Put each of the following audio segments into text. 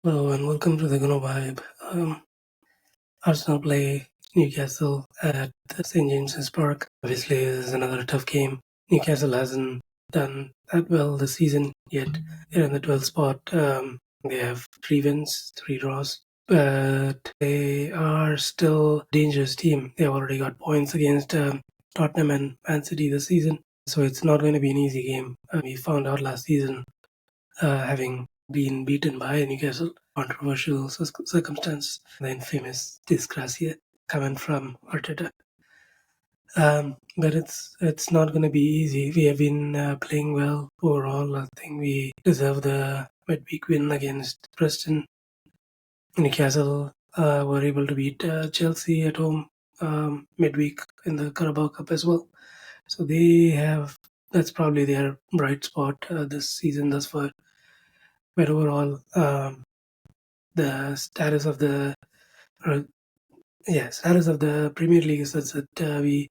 Hello and welcome to the Gooner Vibe. Arsenal play Newcastle at the St James's Park. Obviously, this is another tough game. Newcastle hasn't done that well this season yet. They're in the 12th spot. They have 3 wins, 3 draws, but they are still a dangerous team. They've already got points against Tottenham and Man City this season, so it's not going to be an easy game. We found out last season, having been beaten by Newcastle. Controversial circumstance, the infamous disgracia coming from Arteta. But it's not going to be easy. We have been playing well overall. I think we deserve the midweek win against Preston. Newcastle were able to beat Chelsea at home midweek in the Carabao Cup as well. So that's probably their bright spot this season thus far. But overall, the uh, status of the Premier League is such that we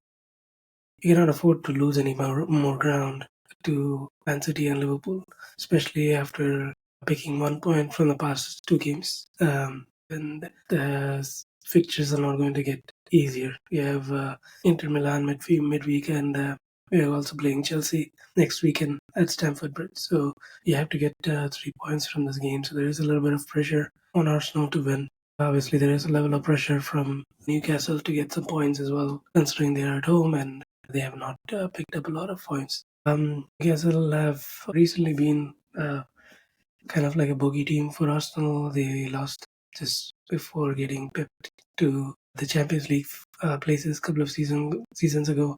cannot afford to lose any more ground to Man City and Liverpool, especially after picking 1 point from the past 2 games. And the fixtures are not going to get easier. We have Inter Milan midweek, and we are also playing Chelsea next weekend at Stamford Bridge. So you have to get 3 points from this game. So there is a little bit of pressure on Arsenal to win. Obviously, there is a level of pressure from Newcastle to get some points as well, considering they are at home and they have not picked up a lot of points. Newcastle have recently been kind of like a bogey team for Arsenal. They lost just before getting pipped to the Champions League places a couple of seasons ago.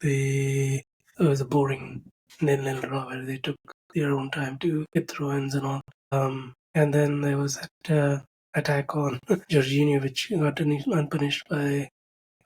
It was a boring nil-nil draw where they took their own time to get throw-ins and all. And then there was that attack on Jorginho, which got unpunished by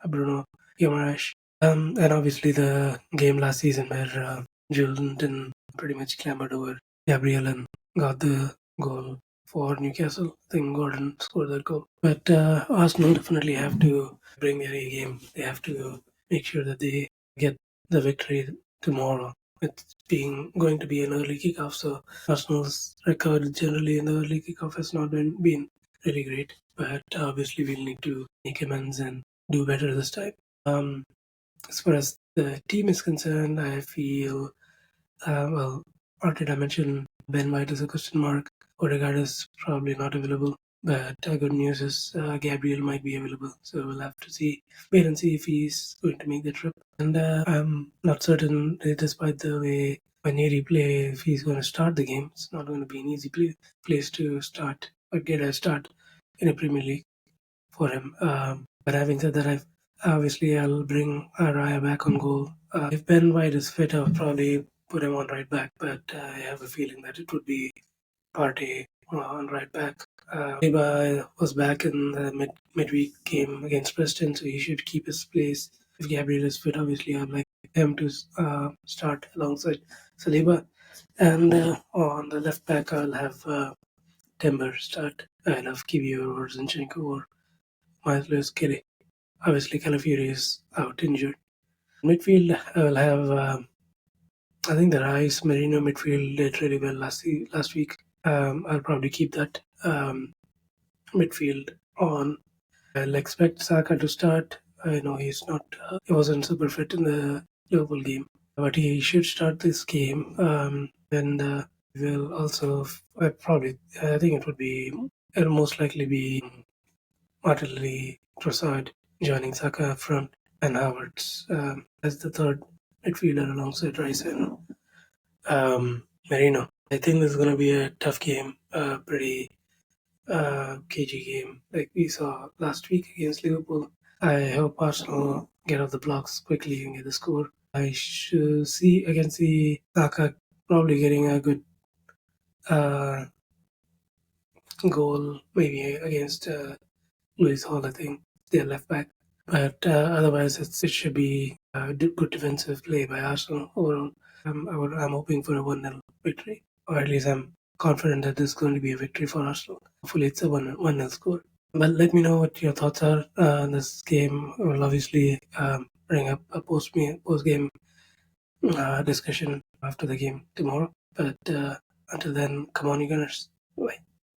Bruno Guimaraes. And obviously the game last season where Jordan pretty much clambered over Gabriel and got the goal for Newcastle. I think Gordon scored that goal. But Arsenal definitely have to bring their A game. They have to make sure that they get the victory tomorrow. It's going to be an early kickoff, so Arsenal's record generally in the early kickoff has not been really great. But obviously we'll need to make amends and do better this time. Um, as far as the team is concerned, I feel, well, Arteta mentioned Ben White is a question mark. Odegaard is probably not available. But good news is Gabriel might be available. So we'll have to wait and see if he's going to make the trip. And I'm not certain, despite the way Vaneri play, if he's going to start the game. It's not going to be an easy place to start or get a start in a Premier League for him. But having said that, I'll bring Raya back on goal. If Ben White is fit, I'll probably put him on right back. But I have a feeling that it would be Partey on right back. Saliba was back in the midweek game against Preston, so he should keep his place. If Gabriel is fit, obviously I'd like him to start alongside Saliba. And on the left back, I'll have Timber start. I'll have Kivio or Zinchenko or Miles Lewis Kelly. Obviously, Calafiori is out injured. Midfield, I'll have, I think the Rice Merino midfield did really well last week. I'll probably keep that midfield on. I'll expect Saka to start. I know he wasn't super fit in the Liverpool game, but he should start this game. And will also, I think it'll most likely be Martinelli, Trossard joining Saka up front, and Havertz as the third midfielder alongside Rice and Merino. I think this is going to be a tough game, pretty cagey game like we saw last week against Liverpool. I hope Arsenal get off the blocks quickly and get the score. I can see Saka probably getting a good uh, goal, maybe against Luis Hall, I think, their left back. But otherwise, it should be a good defensive play by Arsenal overall. I'm hoping for a 1-0 victory, or at least I'm confident that this is going to be a victory for Arsenal. Hopefully, it's a 1-0 score. But let me know what your thoughts are on this game. We'll obviously bring up a post game discussion after the game tomorrow. But until then, come on, you Gunners. Bye.